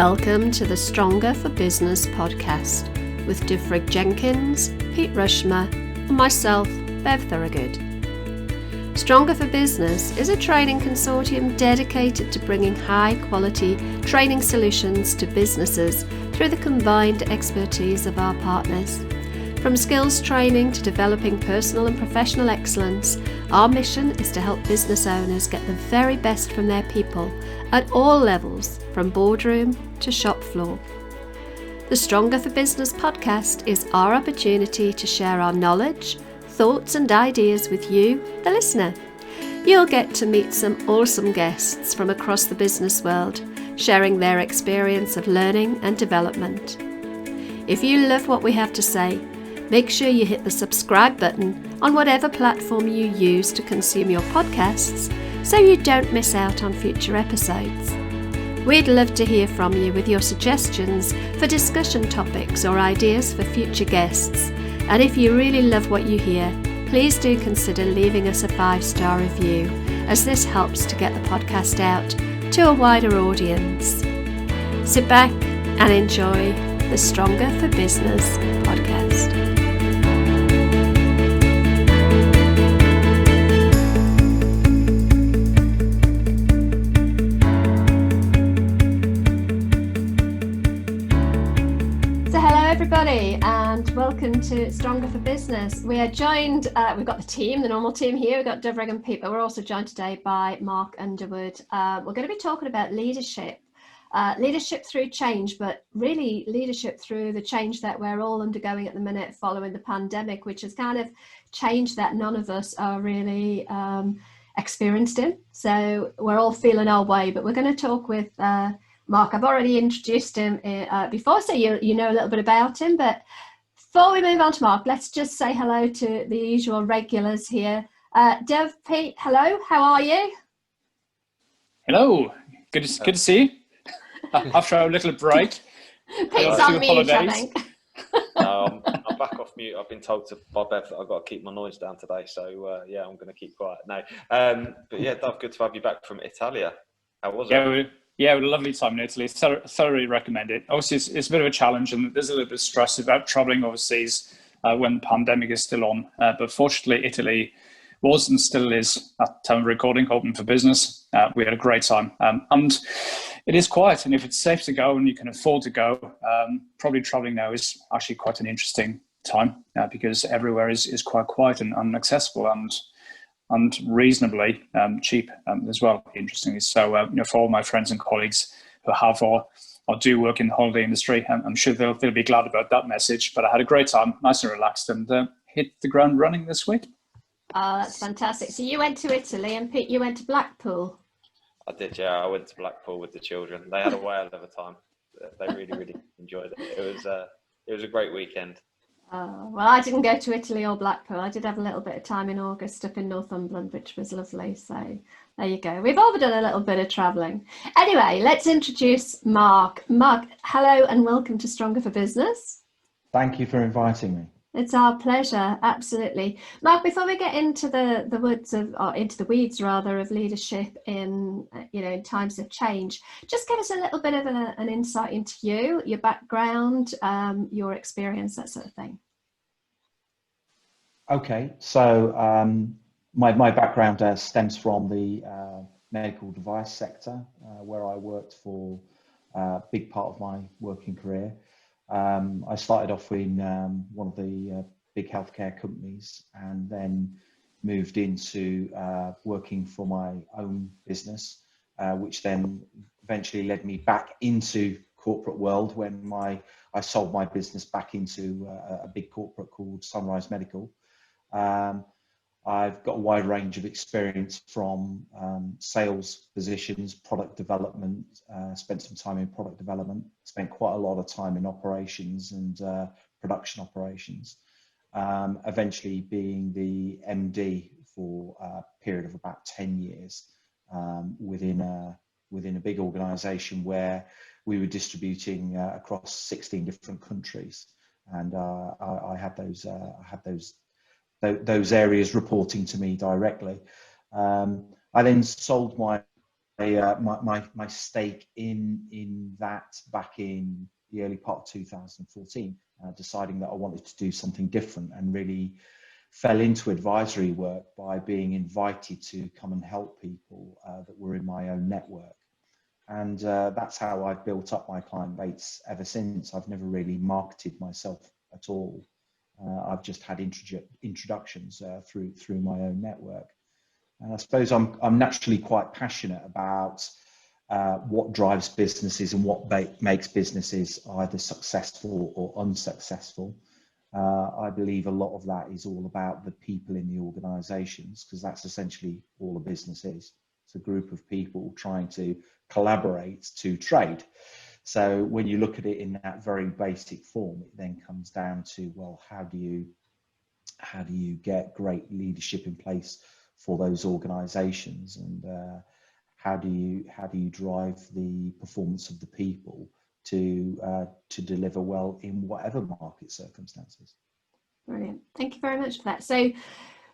Welcome to the Stronger for Business podcast with Divrig Jenkins, Pete Rushmer, and myself, Bev Thorogood. Stronger for Business is a training consortium dedicated to bringing high-quality training solutions to businesses through the combined expertise of our partners. From skills training to developing personal and professional excellence, our mission is to help business owners get the very best from their people at all levels, from boardroom to shop floor. The Stronger for Business podcast is our opportunity to share our knowledge, thoughts and ideas with you, the listener. You'll get to meet some awesome guests from across the business world, sharing their experience of learning and development. If you love what we have to say, make sure you hit the subscribe button on whatever platform you use to consume your podcasts so you don't miss out on future episodes. We'd love to hear from you with your suggestions for discussion topics or ideas for future guests. And if you really love what you hear, please do consider leaving us a 5-star review, as this helps to get the podcast out to a wider audience. Sit back and enjoy the Stronger for Business podcast. Everybody, and welcome to Stronger for Business. We are joined, we've got the normal team here. We've got Divrig and Pete, but we're also joined today by Mark Underwood. We're going to be talking about leadership through change, but really leadership through the change that we're all undergoing at the minute following the pandemic, which has kind of changed that none of us are really experienced in. So we're all feeling our way, but we're going to talk with Mark. I've already introduced him before, so you know a little bit about him. But before we move on to Mark, let's just say hello to the usual regulars here. Dev, Pete, hello. How are you? Hello. Good to see you. After our little break. Pete's on mute, I think. I'm back off mute. I've been told by Bev that I've got to keep my noise down today. So, I'm going to keep quiet. No. But yeah, Dov, good to have you back from Italia. How was it? We had a lovely time in Italy. Thoroughly recommend it. Obviously, it's a bit of a challenge, and there's a little bit of stress about traveling overseas when the pandemic is still on. But fortunately, Italy was and still is, at time of recording, open for business. We had a great time. And it is quiet, and if it's safe to go and you can afford to go, probably traveling now is actually quite an interesting time because everywhere is quite quiet and accessible and reasonably cheap as well, interestingly. So, for all my friends and colleagues who have or do work in the holiday industry, I'm sure they'll be glad about that message. But I had a great time, nice and relaxed, and hit the ground running this week. Oh, that's fantastic. So you went to Italy, and Pete, you went to Blackpool. I did, yeah. I went to Blackpool with the children. They had a whale of a time. They really, really enjoyed it. It was a great weekend. Oh, well, I didn't go to Italy or Blackpool. I did have a little bit of time in August up in Northumberland, which was lovely. So there you go. We've all done a little bit of travelling. Anyway, let's introduce Mark. Mark, hello and welcome to Stronger for Business. Thank you for inviting me. It's our pleasure, absolutely. Mark, before we get into into the weeds of leadership in times of change, just give us a little bit of an insight into you, your background, your experience, that sort of thing. Okay, so my background stems from the medical device sector, where I worked for a big part of my working career. I started off in one of the big healthcare companies and then moved into working for my own business, which then eventually led me back into corporate world when I sold my business back into a big corporate called Sunrise Medical. I've got a wide range of experience from sales positions, product development, spent some time in product development, spent quite a lot of time in operations and production operations, eventually being the MD for a period of about 10 years within a big organization where we were distributing across 16 different countries. And I had those areas reporting to me directly. I then sold my my stake in that back in the early part of 2014, deciding that I wanted to do something different, and really fell into advisory work by being invited to come and help people that were in my own network. And that's how I've built up my client base ever since. I've never really marketed myself at all. I've just had introductions through my own network. And I suppose I'm naturally quite passionate about what drives businesses and what makes businesses either successful or unsuccessful. I believe a lot of that is all about the people in the organisations, because that's essentially all a business is. It's a group of people trying to collaborate to trade. So when you look at it in that very basic form, it then comes down to, well, how do you get great leadership in place for those organisations, and how do you drive the performance of the people to deliver well in whatever market circumstances. Brilliant. Thank you very much for that. So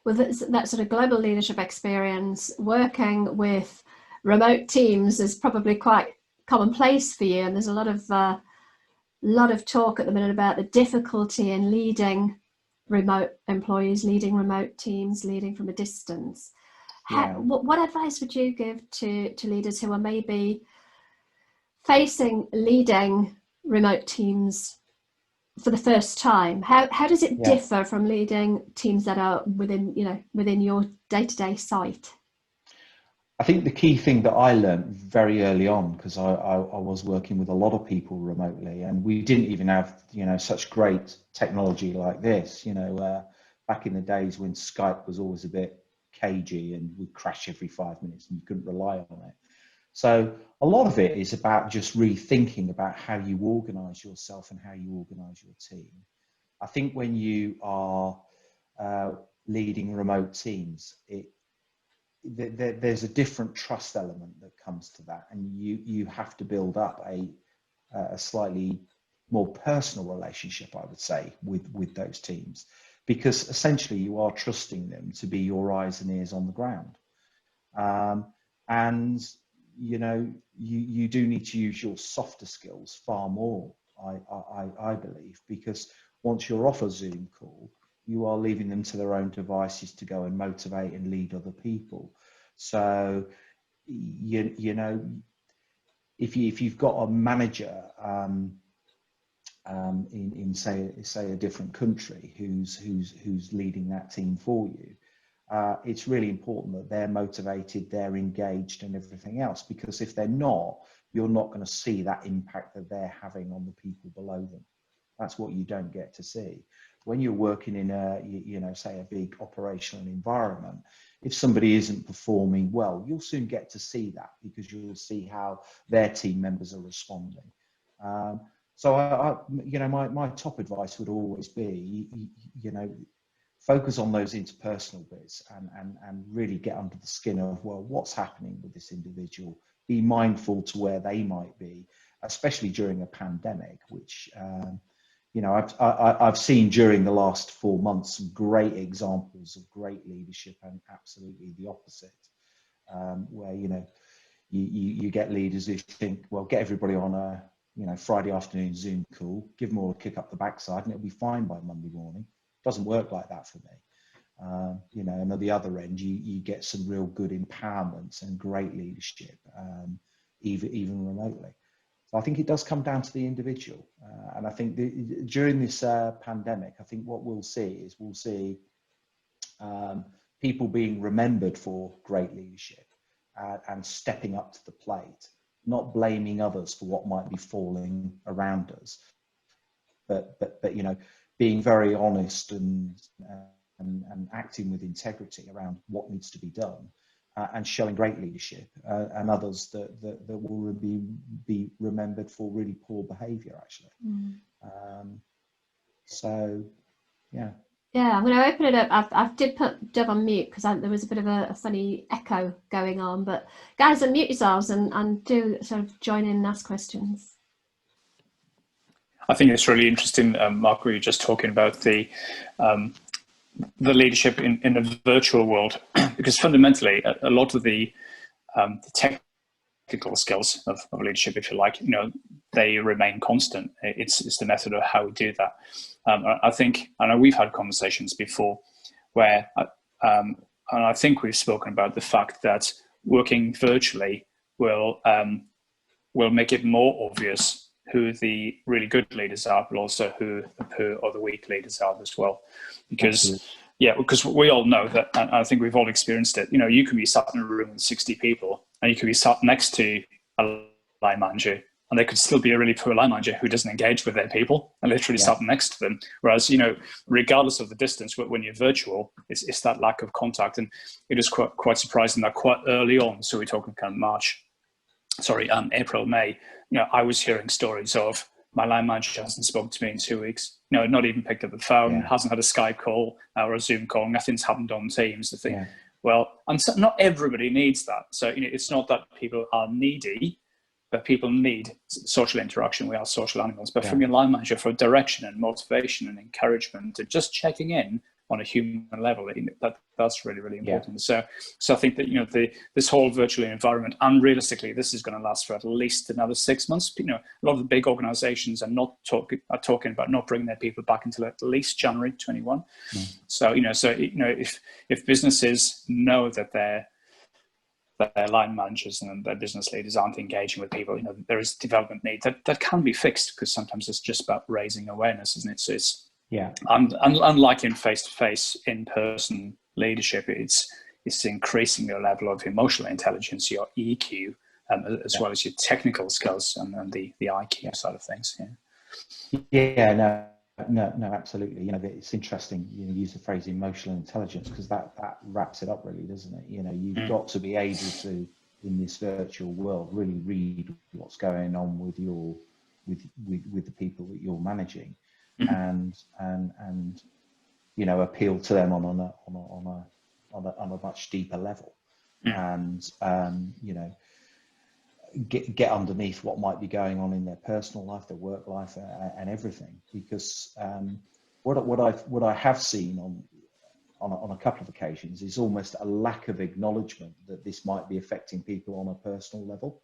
with that sort of global leadership experience, working with remote teams is probably quite commonplace for you, and there's a lot of talk at the minute about the difficulty in leading remote employees, leading remote teams, leading from a distance. What advice would you give to leaders who are maybe facing leading remote teams for the first time? How does it differ from leading teams that are within your day-to-day site? I think the key thing that I learned very early on, because I was working with a lot of people remotely, and we didn't even have such great technology like this. Back in the days when Skype was always a bit cagey and would crash every 5 minutes, and you couldn't rely on it. So a lot of it is about just rethinking about how you organise yourself and how you organise your team. I think when you are leading remote teams, there's a different trust element that comes to that, and you have to build up a slightly more personal relationship, I would say, with those teams, because essentially you are trusting them to be your eyes and ears on the ground. And you do need to use your softer skills far more, I believe, because once you're off a Zoom call, you are leaving them to their own devices to go and motivate and lead other people. So, if you've got a manager in say a different country who's leading that team for you, it's really important that they're motivated, they're engaged, and everything else. Because if they're not, you're not going to see that impact that they're having on the people below them. That's what you don't get to see. When you're working in say a big operational environment, if somebody isn't performing well, you'll soon get to see that, because you'll see how their team members are responding. So my top advice would always be, focus on those interpersonal bits and really get under the skin of, well, what's happening with this individual. Be mindful to where they might be, especially during a pandemic, which I've seen during the last 4 months some great examples of great leadership, and absolutely the opposite, where you get leaders who think, well, get everybody on a Friday afternoon Zoom call, give them all a kick up the backside, and it'll be fine by Monday morning. It doesn't work like that for me. And at the other end, you get some real good empowerment and great leadership, even remotely. So I think it does come down to the individual. And I think during this pandemic, I think what we'll see is people being remembered for great leadership and stepping up to the plate, not blaming others for what might be falling around us, but being very honest and acting with integrity around what needs to be done, and showing great leadership, and others that will be remembered for really poor behaviour, actually. So, yeah. Yeah, I'm going to open it up. I did put Dev on mute because there was a bit of a funny echo going on. But guys, unmute yourselves and do sort of join in and ask questions. I think it's really interesting, Mark, we were just talking about the leadership in a virtual world, because fundamentally a lot of the technical skills of leadership, if you like, they remain constant. It's the method of how we do that. I know we've had conversations before where, and I think we've spoken about the fact that working virtually will make it more obvious who the really good leaders are, but also who the poor or the weak leaders are as well. Because we all know that, and I think we've all experienced it. You can be sat in a room with 60 people, and you could be sat next to a line manager, and they could still be a really poor line manager who doesn't engage with their people and literally sat next to them. Whereas, regardless of the distance, when you're virtual, it's that lack of contact. And it is quite surprising that quite early on, so we're talking kind of April, May, I was hearing stories of my line manager hasn't spoken to me in 2 weeks, not even picked up the phone, hasn't had a Skype call or a Zoom call, nothing's happened on Teams. I think, and so not everybody needs that. So, it's not that people are needy, but people need social interaction. We are social animals. But from your line manager, for direction and motivation and encouragement and just checking in on a human level, that's really, really important. So I think that this whole virtual environment, and realistically, this is going to last for at least another 6 months. A lot of the big organisations are talking about not bringing their people back until at least January 21. So if businesses know that their line managers and their business leaders aren't engaging with people, there is development need that can be fixed, because sometimes it's just about raising awareness, isn't it? So it's unlike in face-to-face, in-person leadership, it's increasing your level of emotional intelligence, your EQ, as well as your technical skills and the IQ side of things. No, absolutely. It's interesting. You use the phrase emotional intelligence, because that wraps it up, really, doesn't it? You've got to be able to, in this virtual world, really read what's going on with the people that you're managing, and appeal to them on a much deeper level, and get underneath what might be going on in their personal life, their work life, and everything. Because what I have seen on a couple of occasions is almost a lack of acknowledgement that this might be affecting people on a personal level.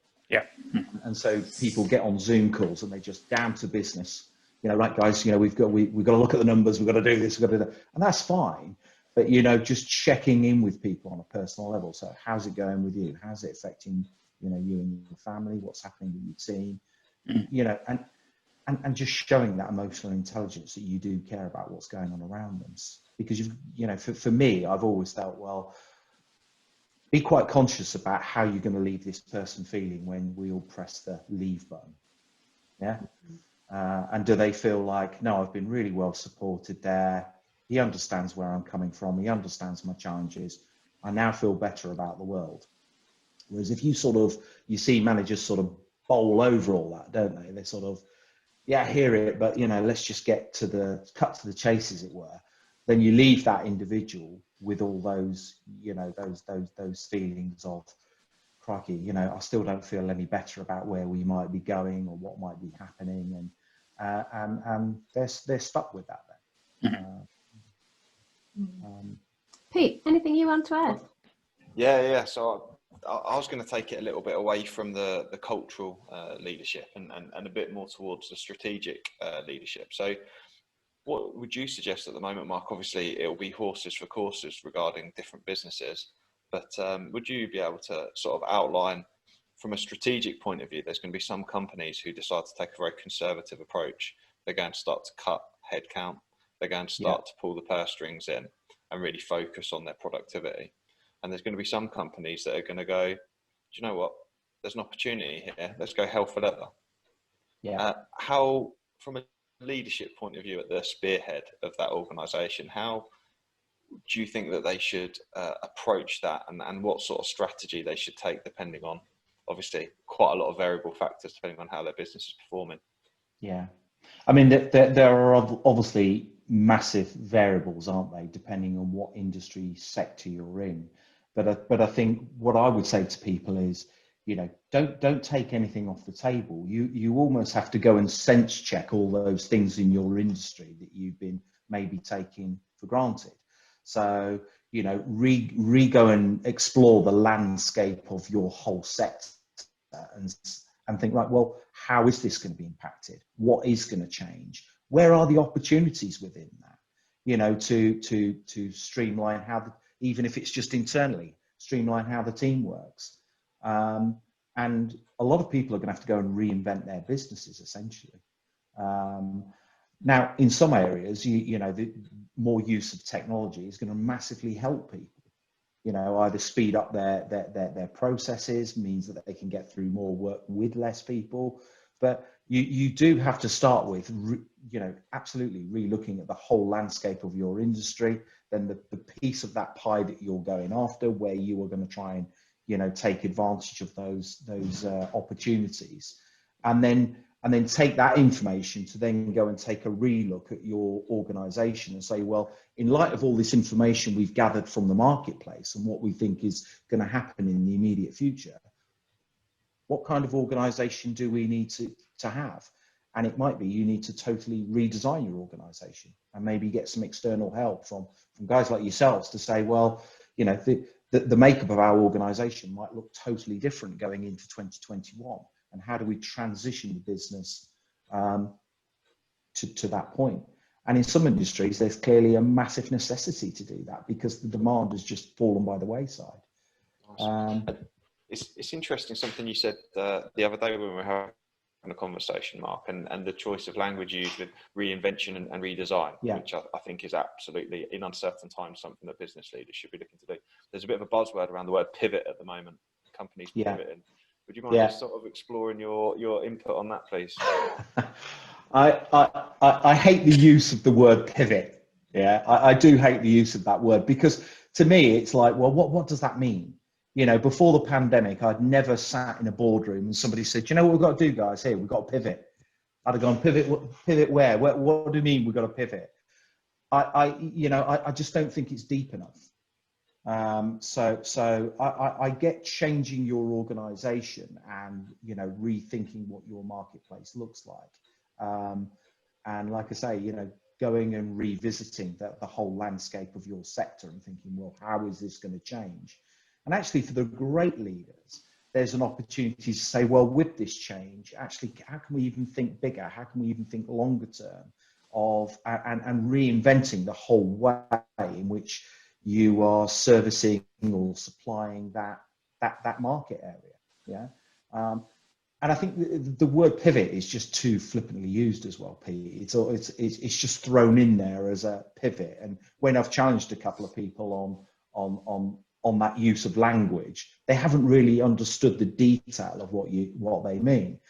And so people get on Zoom calls and they just down to business. Right, guys, we've got to look at the numbers, we've got to do this, we've got to do that, and that's fine. But just checking in with people on a personal level. So how's it going with you? How's it affecting you and your family? What's happening with your team? And just showing that emotional intelligence that you do care about what's going on around them. Because for me, I've always felt, well, be quite conscious about how you're going to leave this person feeling when we all press the leave button. And do they feel like, no, I've been really well supported there. He understands where I'm coming from. He understands my challenges. I now feel better about the world. Whereas if you see managers sort of bowl over all that, don't they? They sort of, I hear it, but let's just get to the chase, as it were. Then you leave that individual with all those, those feelings of, crikey, I still don't feel any better about where we might be going or what might be happening, and they're stuck with that then. Pete, anything you want to add? Yeah. So I was going to take it a little bit away from the cultural leadership and a bit more towards the strategic leadership. So what would you suggest at the moment, Mark? Obviously, it'll be horses for courses regarding different businesses. But would you be able to sort of outline, from a strategic point of view, there's going to be some companies who decide to take a very conservative approach. They're going to start to cut headcount. They're going to start to pull the purse strings in and really focus on their productivity. And there's going to be some companies that are going to go, do you know what? There's an opportunity here. Let's go hell for leather. How, from a leadership point of view at the spearhead of that organisation, how do you think that they should approach that, and what sort of strategy they should take, depending on, obviously, quite a lot of variable factors depending on how their business is performing? I mean, there are obviously massive variables, aren't they, depending on what industry sector you're in. But I think what I would say to people is, don't take anything off the table. You almost have to go and sense check all those things in your industry that you've been maybe taking for granted. So, go and explore the landscape of your whole sector and think, like, well, how is this going to be impacted? What is going to change? Where are the opportunities within that? You know, to streamline how, even if it's just internally, streamline how the team works. And a lot of people are going to have to go and reinvent their businesses, essentially. Now, in some areas, you know, the more use of technology is going to massively help people. You know, either speed up their processes, means that they can get through more work with less people. But you do have to start with, you know, absolutely re-looking at the whole landscape of your industry, then the piece of that pie that you're going after, where you are going to try and, you know, take advantage of those opportunities, and then take that information to then go and take a re-look at your organization and say, well, in light of all this information we've gathered from the marketplace and what we think is going to happen in the immediate future, what kind of organization do we need to have? And it might be you need to totally redesign your organization and maybe get some external help from guys like yourselves to say, well, you know, the makeup of our organization might look totally different going into 2021. And how do we transition the business to that point? And in some industries, there's clearly a massive necessity to do that because the demand has just fallen by the wayside. It's interesting, something you said the other day when we were having a conversation, Mark, and the choice of language used with reinvention and redesign, which I think is absolutely, in uncertain times, something that business leaders should be looking to do. There's a bit of a buzzword around the word pivot at the moment, companies pivoting. Would you mind just sort of exploring your input on that, please? I hate the use of the word pivot. Yeah, I do hate the use of that word because to me, it's like, well, what does that mean? You know, before the pandemic, I'd never sat in a boardroom and somebody said, you know what we've got to do, guys? Here, we've got to pivot. I'd have gone, pivot where? What do you mean we've got to pivot? I just don't think it's deep enough. So I get changing your organization and, you know, rethinking what your marketplace looks like. And like I say, you know, going and revisiting the whole landscape of your sector and thinking, well, how is this going to change? And actually for the great leaders, there's an opportunity to say, well, with this change, actually, how can we even think bigger? How can we even think longer term of, and reinventing the whole way in which you are servicing or supplying that market area, and I think the word pivot is just too flippantly used as well, Pete. It's just thrown in there as a pivot, and when I've challenged a couple of people on that use of language, they haven't really understood the detail of what they mean.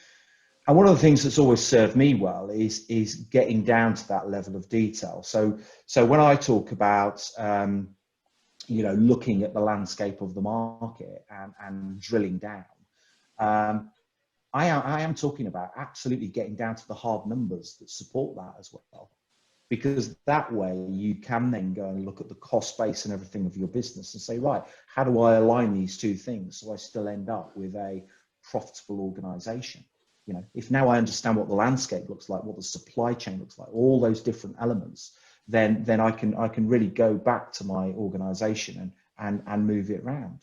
And one of the things that's always served me well is getting down to that level of detail. So when I talk about you know, looking at the landscape of the market and drilling down, I am talking about absolutely getting down to the hard numbers that support that as well, because that way you can then go and look at the cost base and everything of your business and say, right, how do I align these two things so I still end up with a profitable organization? You know, if now I understand what the landscape looks like, what the supply chain looks like, all those different elements, then I can really go back to my organization and move it around.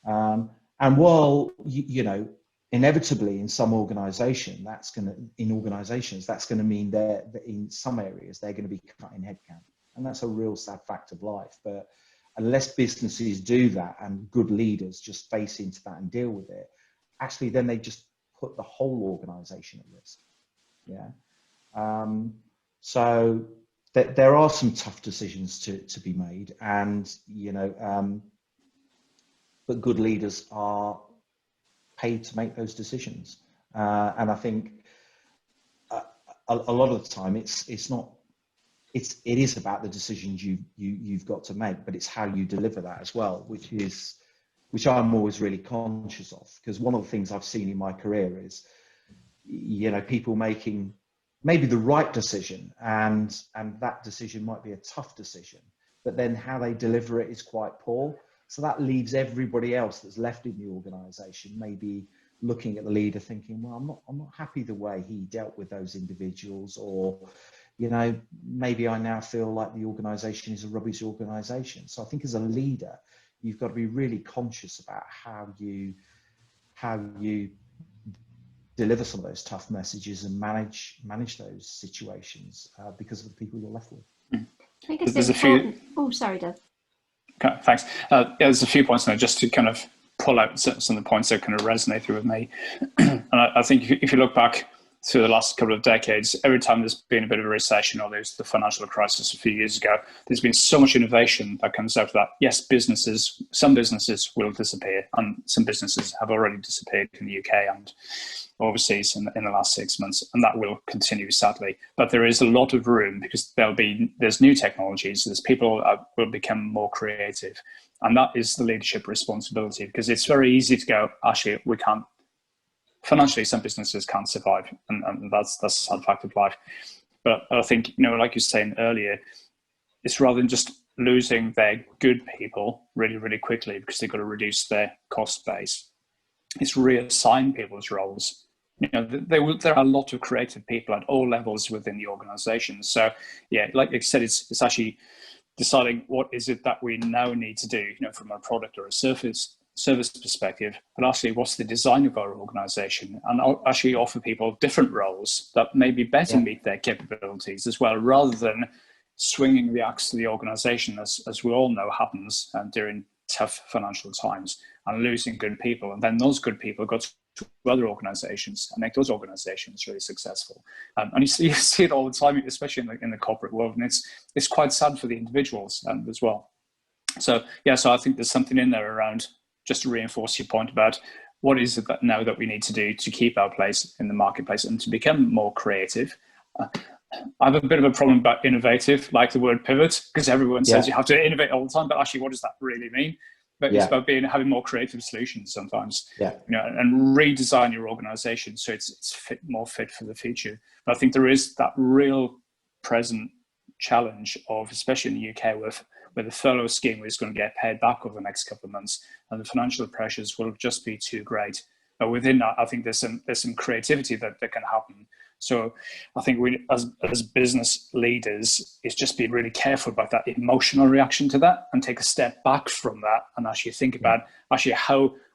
And while you know, inevitably in some organizations that's going to mean that in some areas they're going to be cutting headcount, and that's a real sad fact of life. But unless businesses do that and good leaders just face into that and deal with it, actually then they just put the whole organization at risk. So there are some tough decisions to be made, and you know, but good leaders are paid to make those decisions, and I think a lot of the time it is about the decisions you've got to make, but it's how you deliver that as well, which I'm always really conscious of, because one of the things I've seen in my career is, you know, people making maybe the right decision, and that decision might be a tough decision, but then how they deliver it is quite poor. So that leaves everybody else that's left in the organization maybe looking at the leader thinking, well, I'm not happy the way he dealt with those individuals, or, you know, maybe I now feel like the organization is a rubbish organization. So I think as a leader, you've got to be really conscious about how you deliver some of those tough messages and manage those situations because of the people you're left with. I think it's important. Oh, sorry, Dave. Okay, thanks. There's a few points there just to kind of pull out some of the points that kind of resonated with me. And I think if you look back through the last couple of decades, every time there's been a bit of a recession or there's the financial crisis a few years ago, there's been so much innovation that comes out of that. Yes, some businesses will disappear, and some businesses have already disappeared in the UK and overseas in the last 6 months, and that will continue, sadly. But there is a lot of room because there's new technologies, there's people will become more creative, and that is the leadership responsibility, because it's very easy to go, actually, we can't. Financially, some businesses can't survive, and that's a sad fact of life. But I think, like you were saying earlier, it's rather than just losing their good people really, really quickly because they've got to reduce their cost base. It's reassign people's roles. There are a lot of creative people at all levels within the organisation. So, yeah, like I said, it's actually deciding what is it that we now need to do, from a product or a service perspective, but actually what's the design of our organisation, and I'll actually offer people different roles that maybe better meet their capabilities as well, rather than swinging the axe to the organisation, as we all know happens during tough financial times, and losing good people, and then those good people go to other organisations and make those organisations really successful. And you see it all the time, especially in the corporate world, and it's quite sad for the individuals as well. So I think there's something in there around, just to reinforce your point about what is it that now that we need to do to keep our place in the marketplace and to become more creative. I have a bit of a problem about innovative, like the word pivot, because everyone says you have to innovate all the time, but actually what does that really mean? But it's about having more creative solutions sometimes, and redesign your organization so it's more fit for the future. But I think there is that real present challenge of, especially in the UK, where the furlough scheme is going to get paid back over the next couple of months, and the financial pressures will just be too great. But within that, I think there's some creativity that can happen. So I think we, as business leaders, is just being really careful about that emotional reaction to that, and take a step back from that, and actually think about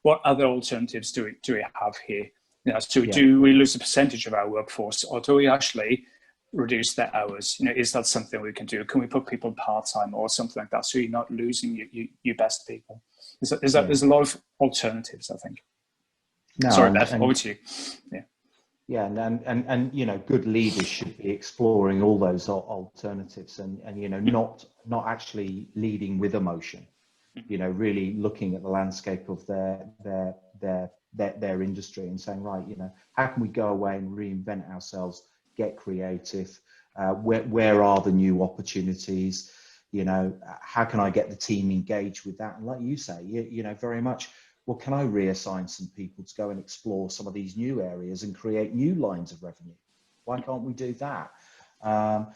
what other alternatives do we have here? Do we lose a percentage of our workforce, or do we actually reduce their hours? Is that something we can do? Can we put people part-time or something like that, so you're not losing your best people? There's a lot of alternatives, I think. Sorry, Beth, over to you. And good leaders should be exploring all those alternatives, and not actually leading with emotion. Really looking at the landscape of their industry and saying, right, how can we go away and reinvent ourselves? Get creative. Where are the new opportunities? How can I get the team engaged with that? And like you say, very much, well, can I reassign some people to go and explore some of these new areas and create new lines of revenue? Why can't we do that? And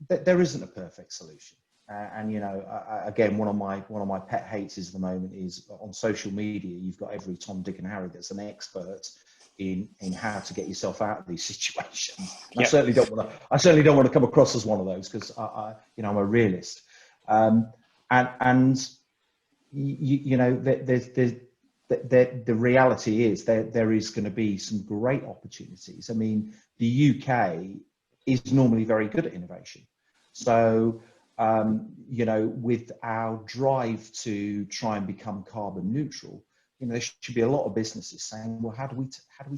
there isn't a perfect solution. Again, one of my pet hates is, at the moment, is on social media. You've got every Tom, Dick, and Harry that's an expert in how to get yourself out of these situations. I certainly don't want to come across as one of those, because I'm a realist. The reality is there is going to be some great opportunities. I mean, the UK is normally very good at innovation. So, with our drive to try and become carbon neutral, there should be a lot of businesses saying, well, how do we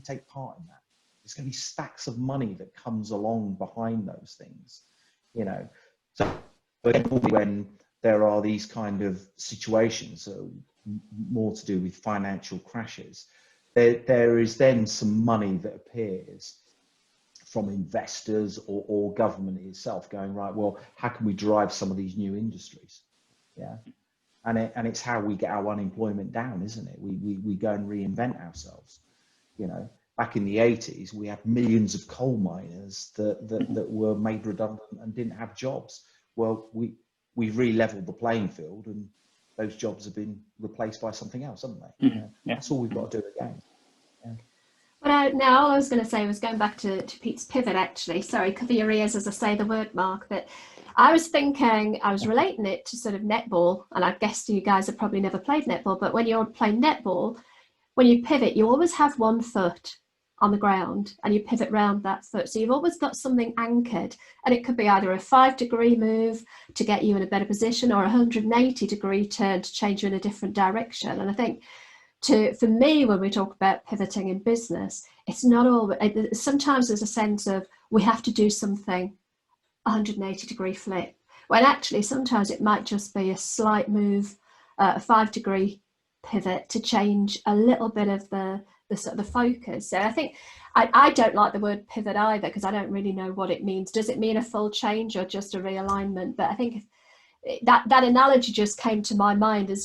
take part in that? There's going to be stacks of money that comes along behind those things, So when there are these kind of situations, more to do with financial crashes, there is then some money that appears from investors or government itself going, right, well, how can we drive some of these new industries? And it's how we get our unemployment down, isn't it? We go and reinvent ourselves. Back in the 80s, we had millions of coal miners that were made redundant and didn't have jobs. Well, we've re-leveled the playing field, and those jobs have been replaced by something else, haven't they? That's all we've got to do again. Well, now all I was going to say was going back to Pete's pivot, actually. Sorry, cover your ears as I say the word, Mark. But I was relating it to sort of netball, and I guess you guys have probably never played netball, but when you're playing netball, when you pivot, you always have one foot on the ground and you pivot round that foot. So you've always got something anchored, and it could be either a 5-degree move to get you in a better position, or a 180-degree turn to change you in a different direction. And I think for me, when we talk about pivoting in business, it's not all, sometimes there's a sense of we have to do something 180-degree flip, when actually sometimes it might just be a slight move, a 5-degree pivot to change a little bit of the sort of the focus. So I think I don't like the word pivot either, because I don't really know what it means. Does it mean a full change or just a realignment? But I think that analogy just came to my mind as,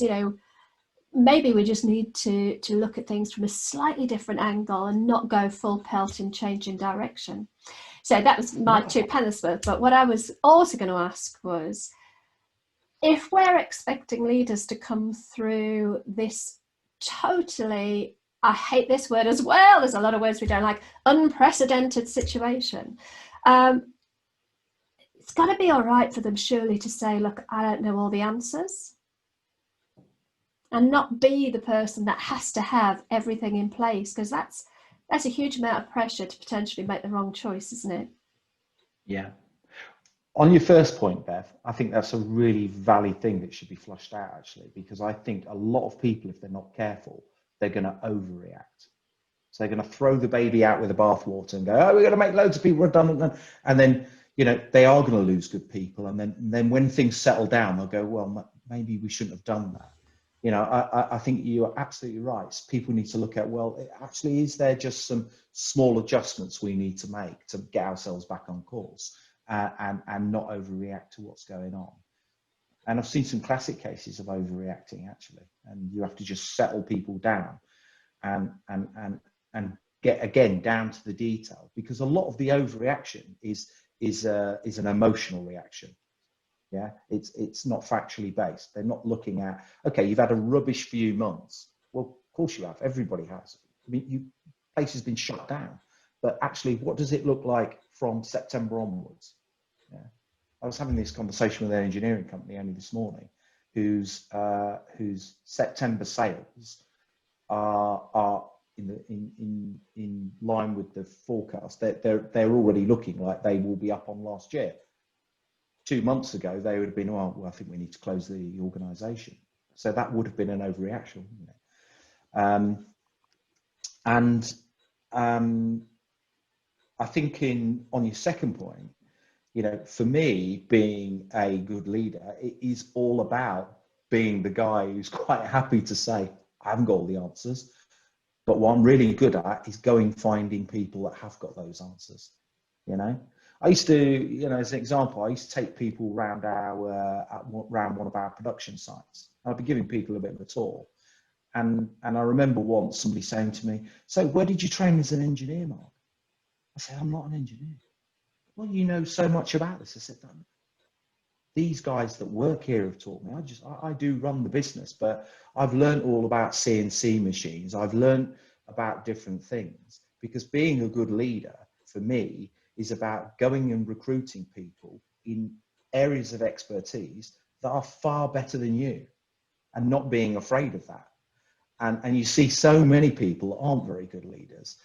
maybe we just need to look at things from a slightly different angle and not go full pelt in changing direction. So that was my 2 pence worth. But what I was also going to ask was, if we're expecting leaders to come through this totally, I hate this word as well, there's a lot of words we don't like, unprecedented situation, it's got to be all right for them surely to say, look, I don't know all the answers, and not be the person that has to have everything in place, because that's a huge amount of pressure to potentially make the wrong choice, isn't it? Yeah. On your first point, Bev, I think that's a really valid thing that should be flushed out, actually, because I think a lot of people, if they're not careful, they're going to overreact. So they're going to throw the baby out with the bathwater and go, oh, we're going to make loads of people redundant. And then, they are going to lose good people. And then when things settle down, they'll go, well, maybe we shouldn't have done that. I think you are absolutely right. People need to look at, well, actually, is there just some small adjustments we need to make to get ourselves back on course? And not overreact to what's going on. And I've seen some classic cases of overreacting, actually, and you have to just settle people down and get again down to the detail, because a lot of the overreaction is an emotional reaction. Yeah, it's not factually based. They're not looking at, okay, you've had a rubbish few months. Well, of course you have. Everybody has. I mean, place has been shut down, but actually, what does it look like from September onwards? Yeah. I was having this conversation with an engineering company only this morning, whose September sales are in line with the forecast. They're already looking like they will be up on last year. 2 months ago, they would have been, well, I think we need to close the organisation. So that would have been an overreaction. I think on your second point, for me, being a good leader, it is all about being the guy who's quite happy to say, I haven't got all the answers, but what I'm really good at is finding people that have got those answers. I used to, as an example, I used to take people around one of our production sites. I'd be giving people a bit of a tour. And I remember once somebody saying to me, so where did you train as an engineer, Mark? I said, I'm not an engineer. Well, you know so much about this. I said, these guys that work here have taught me. I do run the business, but I've learned all about CNC machines. I've learned about different things, because being a good leader for me is about going and recruiting people in areas of expertise that are far better than you, and not being afraid of that. And you see so many people aren't very good leaders,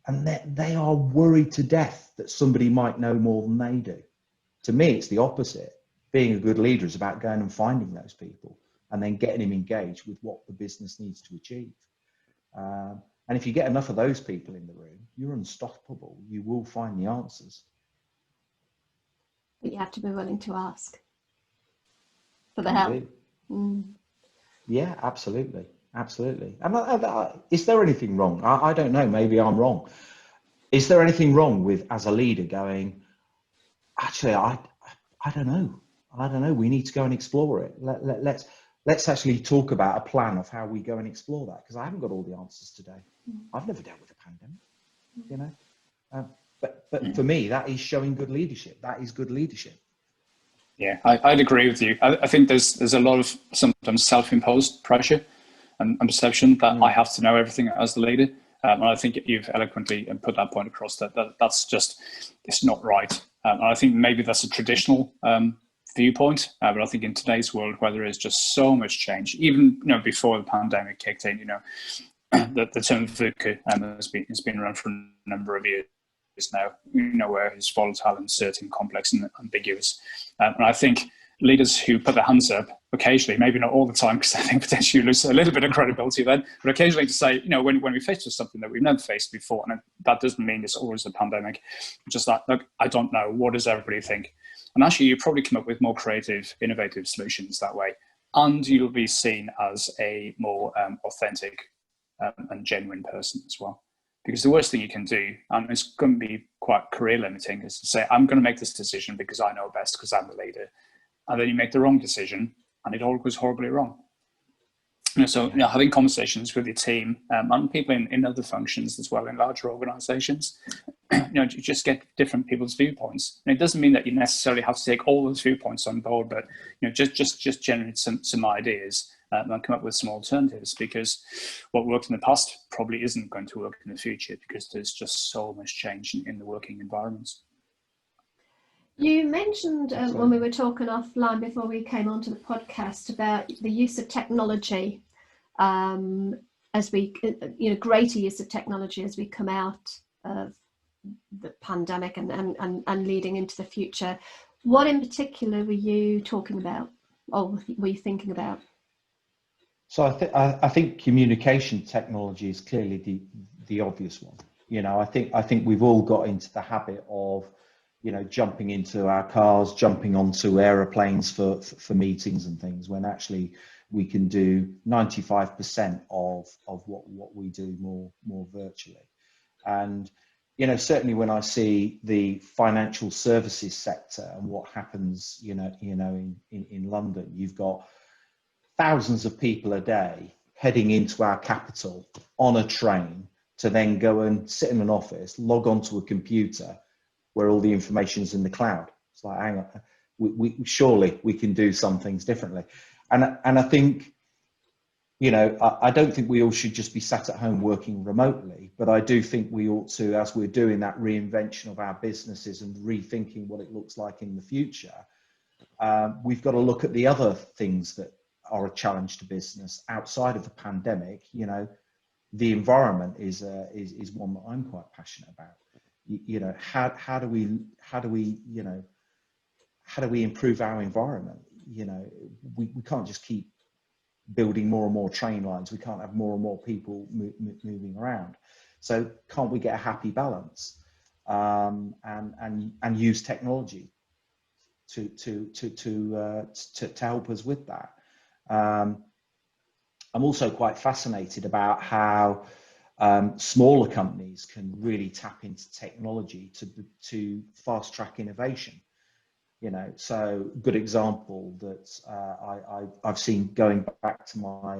and they are worried to death that somebody might know more than they do. To me, it's the opposite. Being a good leader is about going and finding those people and then getting them engaged with what the business needs to achieve. And if you get enough of those people in the room, you're unstoppable. You will find the answers. But you have to be willing to ask for the help. Yeah, absolutely. Absolutely. And is there anything wrong? I don't know. Maybe I'm wrong. Is there anything wrong with, as a leader, going, actually, I don't know. I don't know. We need to go and explore it. Let's actually talk about a plan of how we go and explore that, because I haven't got all the answers today. I've never dealt with a pandemic, But for me, that is showing good leadership. That is good leadership. Yeah, I'd agree with you. I think there's a lot of sometimes self-imposed pressure and perception that I have to know everything as the leader. And I think you've eloquently put that point across, that's just, it's not right. And I think maybe that's a traditional viewpoint, but I think in today's world where there is just so much change, even before the pandemic kicked in, the term VUCA has been around for a number of years now, where it's volatile, uncertain, complex, and ambiguous. And I think leaders who put their hands up occasionally, maybe not all the time, because I think potentially you lose a little bit of credibility then, but occasionally to say, when we face with something that we've never faced before, and that doesn't mean it's always a pandemic, just like, look, I don't know, what does everybody think? And actually, you probably come up with more creative, innovative solutions that way, and you'll be seen as a more authentic and genuine person as well. Because the worst thing you can do, and it's going to be quite career limiting, is to say, I'm going to make this decision because I know best, because I'm the leader. And then you make the wrong decision and it all goes horribly wrong. So having conversations with your team and people in other functions as well, in larger organizations, you just get different people's viewpoints. And it doesn't mean that you necessarily have to take all those viewpoints on board, but just generate some ideas and come up with some alternatives, because what worked in the past probably isn't going to work in the future, because there's just so much change in the working environments. You mentioned when we were talking offline before we came onto the podcast about the use of technology, as we, greater use of technology as we come out of the pandemic and leading into the future. What in particular were you talking about, or were you thinking about? So I think communication technology is clearly the obvious one. I think we've all got into the habit of jumping into our cars, jumping onto aeroplanes for meetings and things, when actually we can do 95% of what we do more virtually. And certainly when I see the financial services sector and what happens, in London, you've got thousands of people a day heading into our capital on a train to then go and sit in an office, log onto a computer where all the information's in the cloud. It's like, hang on, we surely we can do some things differently. And I think, I don't think we all should just be sat at home working remotely, but I do think we ought to, as we're doing that reinvention of our businesses and rethinking what it looks like in the future, we've got to look at the other things that are a challenge to business outside of the pandemic. The environment is one that I'm quite passionate about. How do we improve our environment? We can't just keep building more and more train lines. We can't have more and more people moving around. So can't we get a happy balance and use technology to help us with that? I'm also quite fascinated about how smaller companies can really tap into technology to fast track innovation. So good example that I've seen going back to my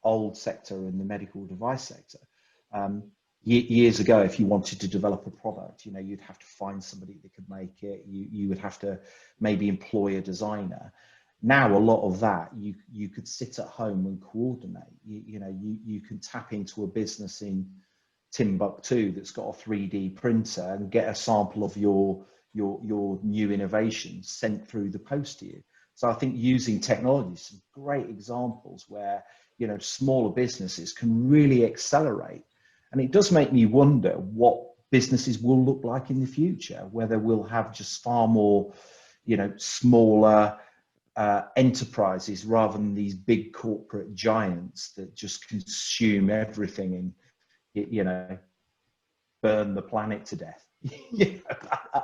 old sector in the medical device sector. Years ago, if you wanted to develop a product, you'd have to find somebody that could make it. You would have to maybe employ a designer. Now, a lot of that you could sit at home and coordinate. You can tap into a business in Timbuktu that's got a 3D printer and get a sample of your new innovation sent through the post to you. So I think using technology is some great examples where smaller businesses can really accelerate. And it does make me wonder what businesses will look like in the future, whether we'll have just far more smaller enterprises rather than these big corporate giants that just consume everything and burn the planet to death.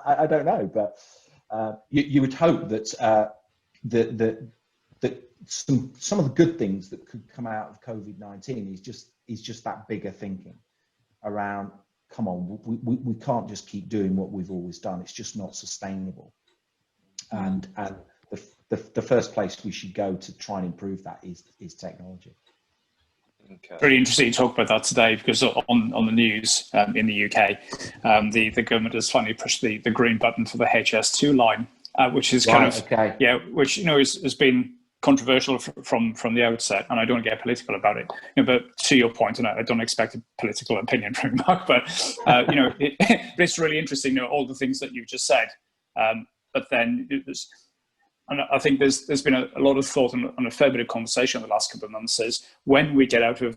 I don't know, but you would hope that that some of the good things that could come out of COVID-19 is just that bigger thinking around. Come on, we can't just keep doing what we've always done. It's just not sustainable. And the first place we should go to try and improve that is technology. Okay. Very interesting to talk about that today, because on the news in the UK, the government has finally pushed the green button for the HS2 line, which is which has been controversial from the outset, and I don't get political about it. But to your point, and I don't expect a political opinion from Mark, but it's really interesting, all the things that you've just said. But then and I think there's been a lot of thought and a fair bit of conversation in the last couple of months is when we get out of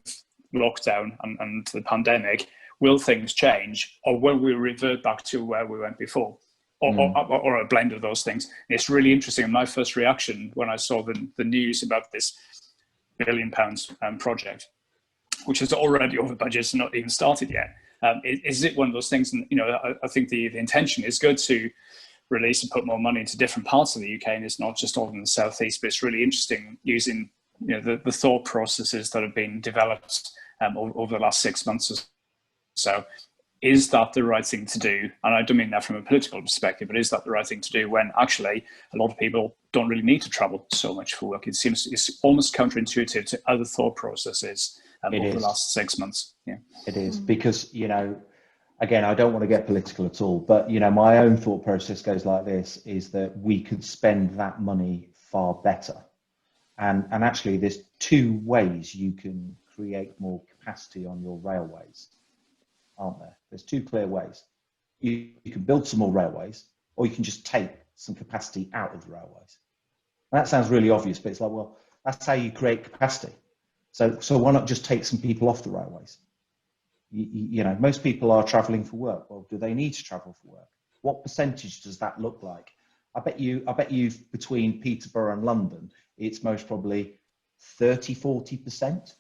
lockdown and the pandemic, will things change, or will we revert back to where we went before, or a blend of those things? It's really interesting. My first reaction when I saw the news about this £1 billion project, which is already over budget and not even started yet, is it one of those things? And I think the intention is good to release and put more money into different parts of the UK, and it's not just all in the southeast. But it's really interesting using the thought processes that have been developed over the last 6 months or so. Is that the right thing to do? And I don't mean that from a political perspective, but is that the right thing to do when actually a lot of people don't really need to travel so much for work? It seems it's almost counterintuitive to other thought processes over the last 6 months. Yeah, it is, because again, I don't want to get political at all, but my own thought process goes like this: is that we could spend that money far better, and actually there's two ways you can create more capacity on your railways, aren't there? There's two clear ways. You can build some more railways, or you can just take some capacity out of the railways. And that sounds really obvious, but it's like, well, that's how you create capacity. So why not just take some people off the railways? Most people are traveling for work. Well, do they need to travel for work? What percentage does that look like? I bet you between Peterborough and London, it's most probably 30-40%.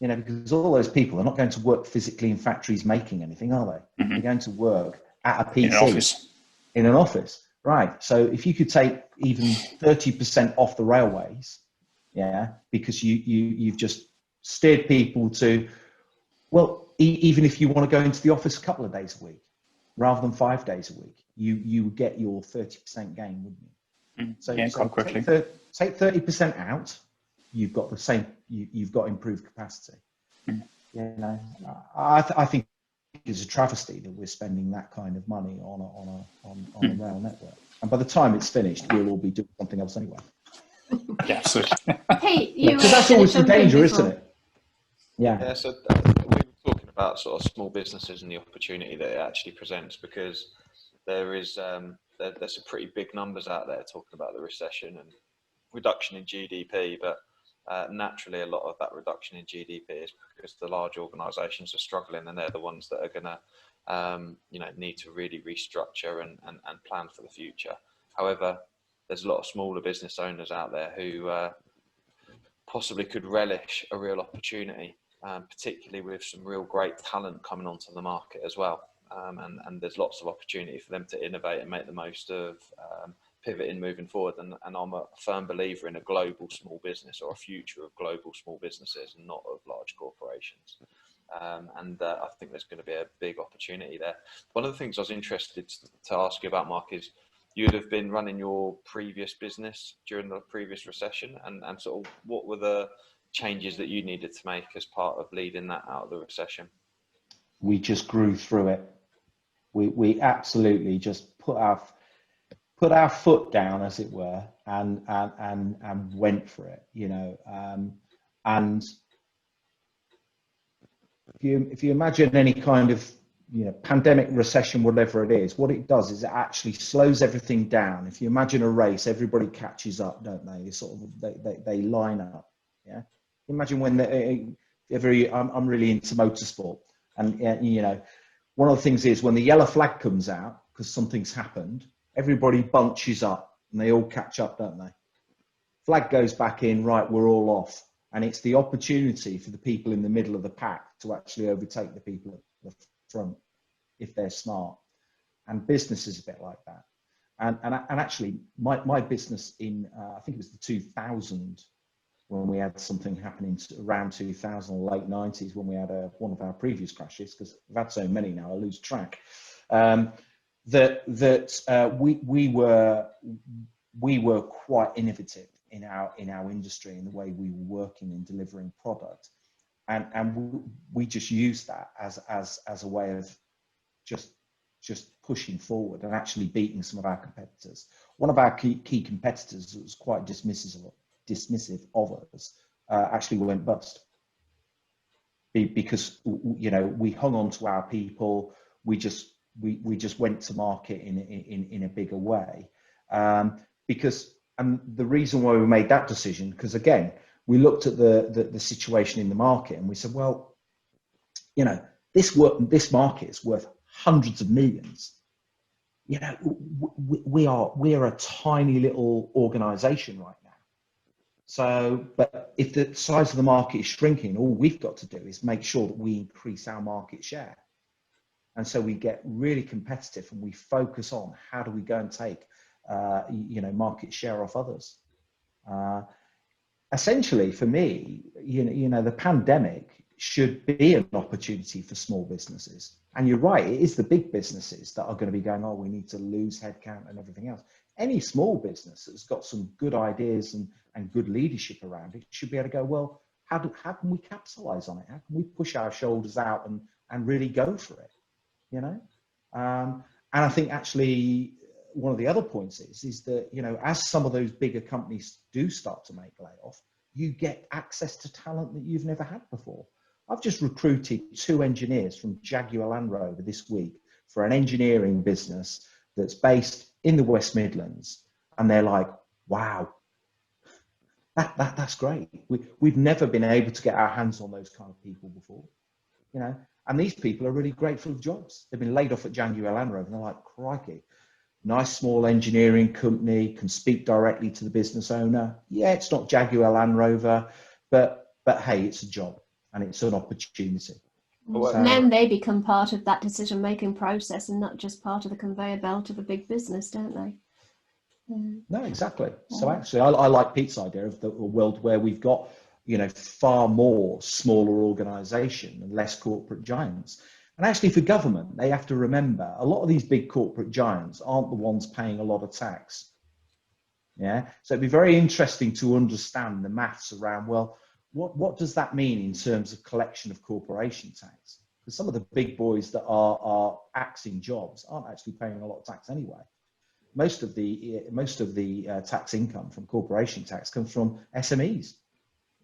Because all those people are not going to work physically in factories making anything, are they? They're going to work at a PC in an office, right? So if you could take even 30% off the railways, because you've just steered people to, well, even if you want to go into the office a couple of days a week rather than 5 days a week, you would get your 30% gain, wouldn't you? So quite quickly. Take 30% out. You've got the same. You've got improved capacity. I think it's a travesty that we're spending that kind of money on a rail network. And by the time it's finished, we'll all be doing something else anyway. Yeah, absolutely. Hey, because that's always the danger, isn't it? Yeah. So we were talking about sort of small businesses and the opportunity that it actually presents, because there is there's some pretty big numbers out there talking about the recession and reduction in GDP, but naturally a lot of that reduction in GDP is because the large organisations are struggling, and they're the ones that are going to need to really restructure and plan for the future. However, there's a lot of smaller business owners out there who possibly could relish a real opportunity, particularly with some real great talent coming onto the market as well. And there's lots of opportunity for them to innovate and make the most of pivoting moving forward. And I'm a firm believer in a global small business, or a future of global small businesses and not of large corporations. And I think there's going to be a big opportunity there. One of the things I was interested to ask you about, Mark, is you'd have been running your previous business during the previous recession, and sort of what were the changes that you needed to make as part of leading that out of the recession? We just grew through it. We absolutely just put our foot down, as it were, and went for it, and if you imagine any kind of pandemic, recession, whatever it is, what it does is it actually slows everything down. If you imagine a race, everybody catches up, don't they? They line up. Yeah. Imagine when I'm really into motorsport, and one of the things is when the yellow flag comes out because something's happened, everybody bunches up and they all catch up, don't they? Flag goes back in, right, we're all off. And it's the opportunity for the people in the middle of the pack to actually overtake the people at the front if they're smart. And business is a bit like that. And actually, my business in, I think it was the 2000, when we had something happening around 2000, late 90s, when we had one of our previous crashes, because we've had so many now, I lose track, we were quite innovative in our industry, in the way we were working and delivering product, and we just used that as a way of just pushing forward and actually beating some of our competitors. One of our key competitors that was quite dismissive of us actually went bust, because we hung on to our people. We just went to market in a bigger way, and the reason why we made that decision, because again, we looked at the situation in the market and we said, well, You know, this market is worth hundreds of millions. You know, we're a tiny little organization right now. So, but if the size of the market is shrinking, all we've got to do is make sure that we increase our market share. And so we get really competitive and we focus on how do we go and take, market share off others. Essentially, for me, the pandemic should be an opportunity for small businesses. And you're right, it is the big businesses that are going to be going, oh, we need to lose headcount and everything else. Any small business that's got some good ideas and good leadership around it should be able to go, well, how can we capitalize on it? How can we push our shoulders out and really go for it? And I think actually one of the other points is that, as some of those bigger companies do start to make layoff, you get access to talent that you've never had before. I've just recruited 2 engineers from Jaguar Land Rover this week for an engineering business that's based in the West Midlands. And they're like, wow, that's great. We've never been able to get our hands on those kind of people before, and these people are really grateful for jobs. They've been laid off at Jaguar Land Rover and they're like, crikey, nice small engineering company, can speak directly to the business owner. Yeah, it's not Jaguar Land Rover, but hey, it's a job and it's an opportunity. And then they become part of that decision-making process and not just part of the conveyor belt of a big business, don't they? No, exactly. So actually, I like Pete's idea of the world where we've got, far more smaller organisation and less corporate giants. And actually for government, they have to remember a lot of these big corporate giants aren't the ones paying a lot of tax. Yeah. So it'd be very interesting to understand the maths around, well, what does that mean in terms of collection of corporation tax? Because some of the big boys that are axing jobs aren't actually paying a lot of tax anyway. Most of the tax income from corporation tax comes from SMEs.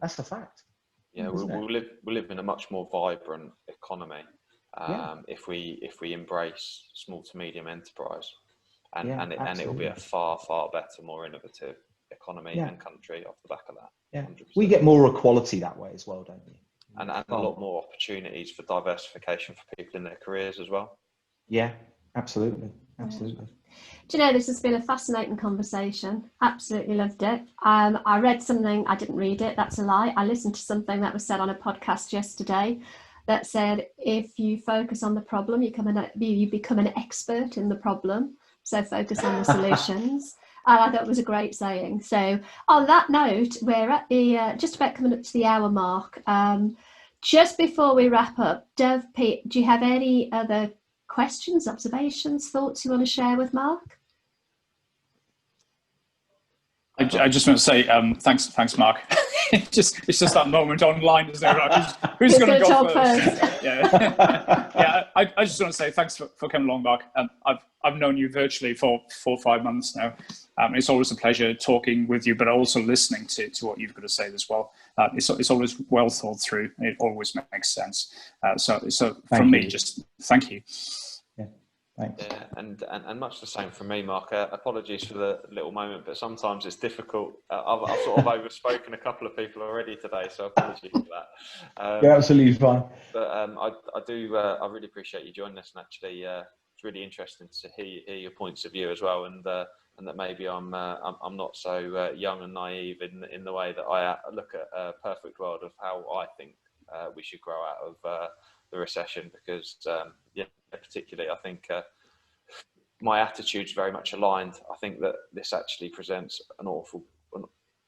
That's the fact. Yeah, we'll live in a much more vibrant economy if we embrace small to medium enterprise, and it will be a far better, more innovative economy and country off the back of that. Yeah, 100%. We get more equality that way as well, don't we? And a lot more opportunities for diversification for people in their careers as well. Yeah, absolutely. Do you know, this has been a fascinating conversation. Absolutely loved it. I read something, I didn't read it, that's a lie. I listened to something that was said on a podcast yesterday that said, if you focus on the problem, you become an expert in the problem. So focus on the solutions. And I thought it was a great saying. So on that note, we're at the just about coming up to the hour mark. Just before we wrap up, Dev, Pete, do you have any other questions, observations, thoughts you want to share with Mark? I just want to say thanks, Mark. it's just that moment online, isn't it? Who's going to go first? Yeah. I just want to say thanks for coming along, Mark. I've known you virtually for 4 or 5 months now. It's always a pleasure talking with you, but also listening to what you've got to say as well. It's always well thought through. It always makes sense. So from me, just thank you. Thanks. Yeah, and much the same from me, Mark. Apologies for the little moment, but sometimes it's difficult. I've sort of overspoken a couple of people already today, so apologies for that. You're absolutely fine. But I really appreciate you joining us, and actually, it's really interesting to hear your points of view as well, and that maybe I'm not so young and naive in the way that I look at a perfect world of how I think we should grow out of the recession, because particularly I think my attitude's very much aligned. I think that this actually presents an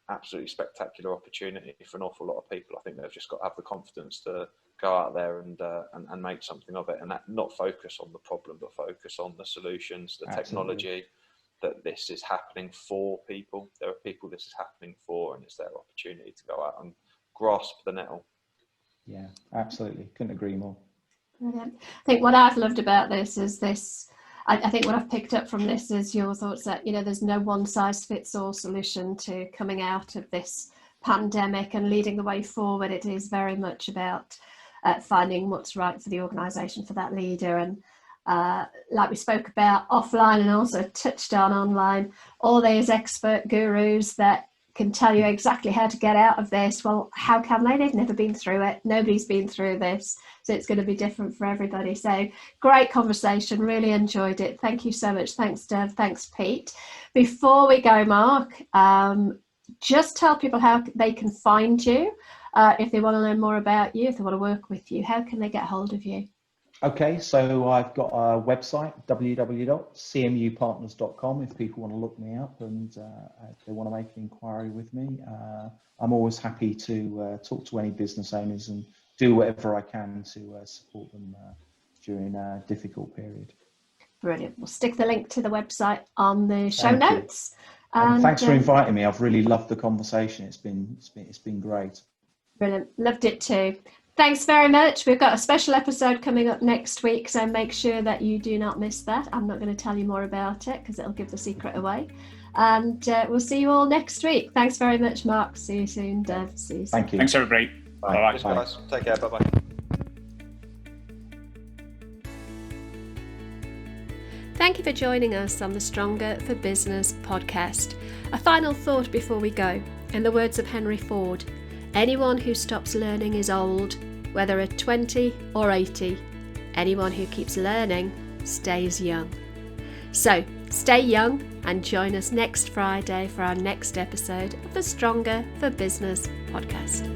absolutely spectacular opportunity for an awful lot of people. I think they've just got to have the confidence to go out there and make something of it, and not focus on the problem, but focus on the solutions, the technology, that this is happening for people. There are people this is happening for, and it's their opportunity to go out and grasp the nettle. Yeah, absolutely. Couldn't agree more. Brilliant. I think what I've loved about this is I think what I've picked up from this is your thoughts that, there's no one size fits all solution to coming out of this pandemic and leading the way forward. It is very much about finding what's right for the organisation, for that leader. And like we spoke about offline and also touched on online, all these expert gurus that can tell you exactly how to get out of this. Well, how can they? They've never been through it. Nobody's been through this. So it's going to be different for everybody. So great conversation. Really enjoyed it. Thank you so much. Thanks, Dev. Thanks, Pete. Before we go, Mark, just tell people how they can find you. If they want to learn more about you, if they want to work with you, how can they get hold of you? Okay, so I've got a website, www.cmupartners.com, if people want to look me up and if they want to make an inquiry with me. I'm always happy to talk to any business owners and do whatever I can to support them during a difficult period. Brilliant. We'll stick the link to the website on the show Thank you. notes. And thanks for inviting me. I've really loved the conversation. It's been great. Brilliant. Loved it too. Thanks very much. We've got a special episode coming up next week, so make sure that you do not miss that. I'm not going to tell you more about it because it'll give the secret away. And we'll see you all next week. Thanks very much, Mark. See you soon, Dev. See you soon. Thank you. Thanks, everybody. Bye. Bye. Guys. Take care. Bye-bye. Thank you for joining us on the Stronger for Business podcast. A final thought before we go. In the words of Henry Ford, anyone who stops learning is old, whether at 20 or 80. Anyone who keeps learning stays young. So stay young and join us next Friday for our next episode of the Stronger for Business podcast.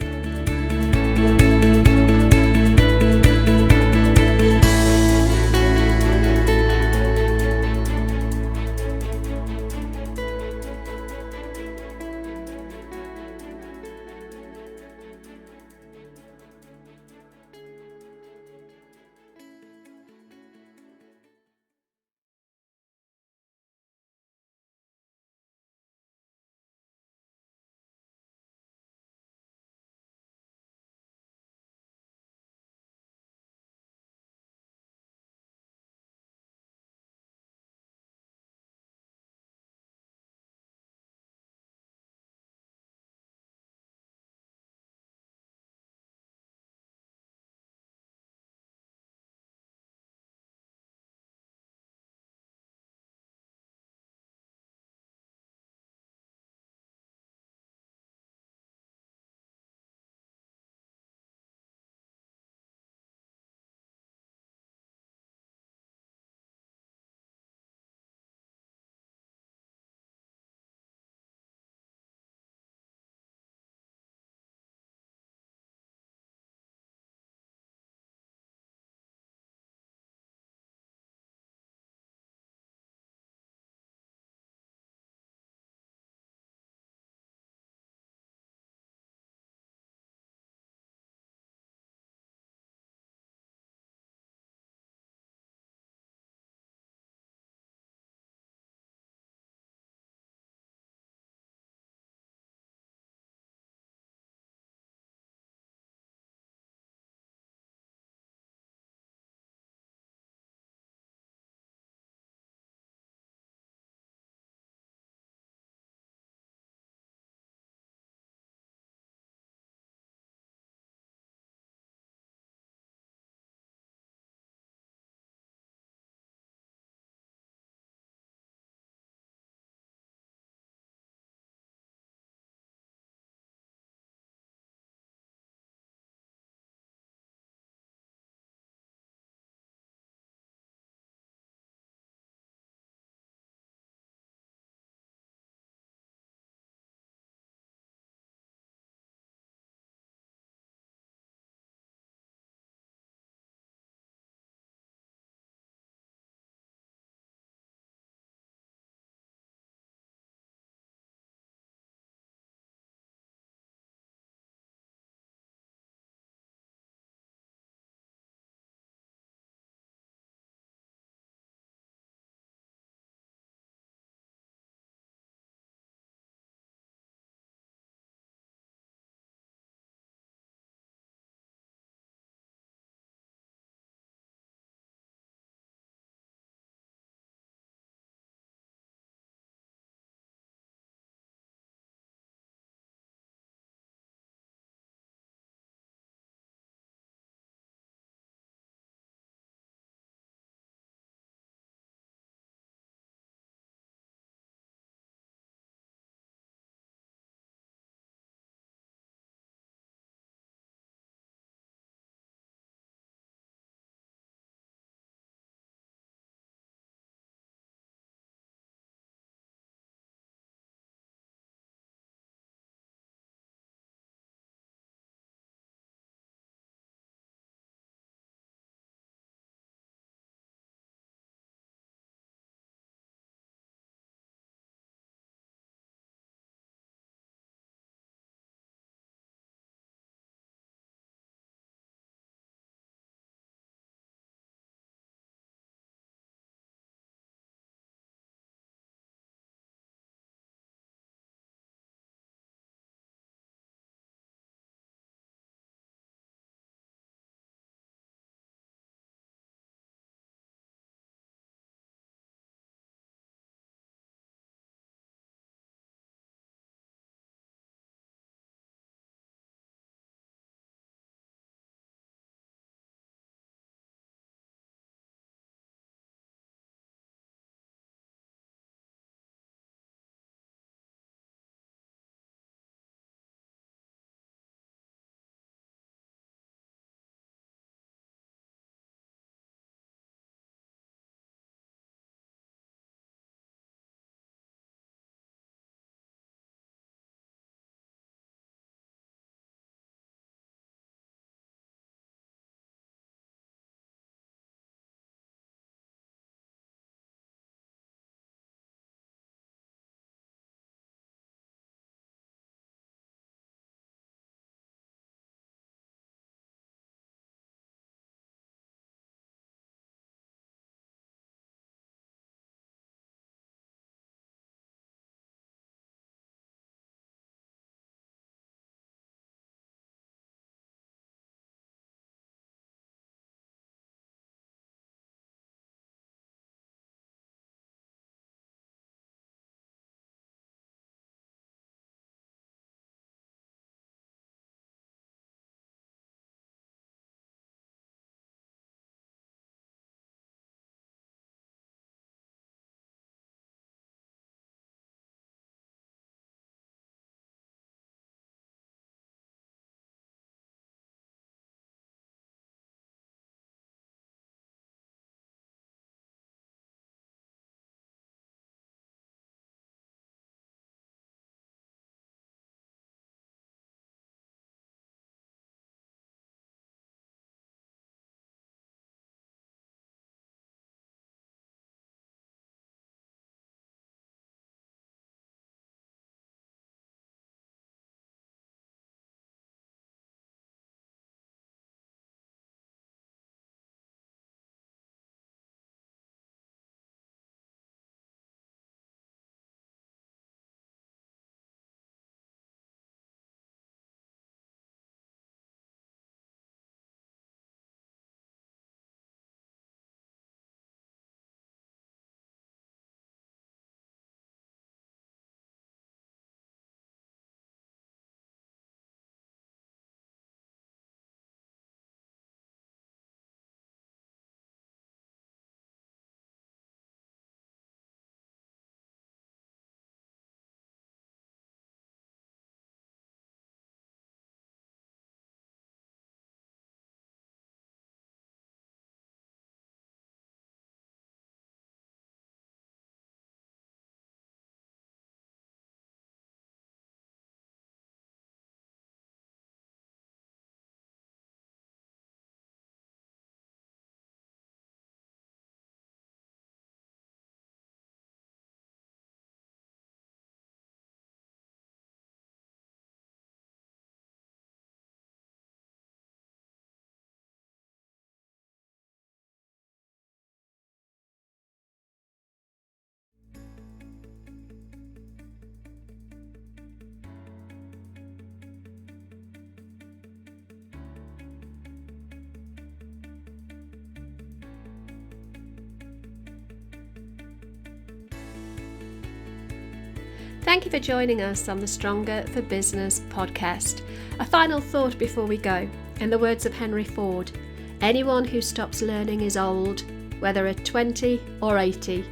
Thank you for joining us on the Stronger for Business podcast. A final thought before we go. In the words of Henry Ford, anyone who stops learning is old, whether at 20 or 80.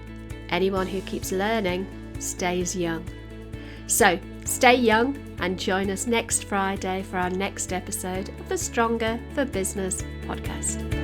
Anyone who keeps learning stays young. So, stay young and join us next Friday for our next episode of the Stronger for Business podcast.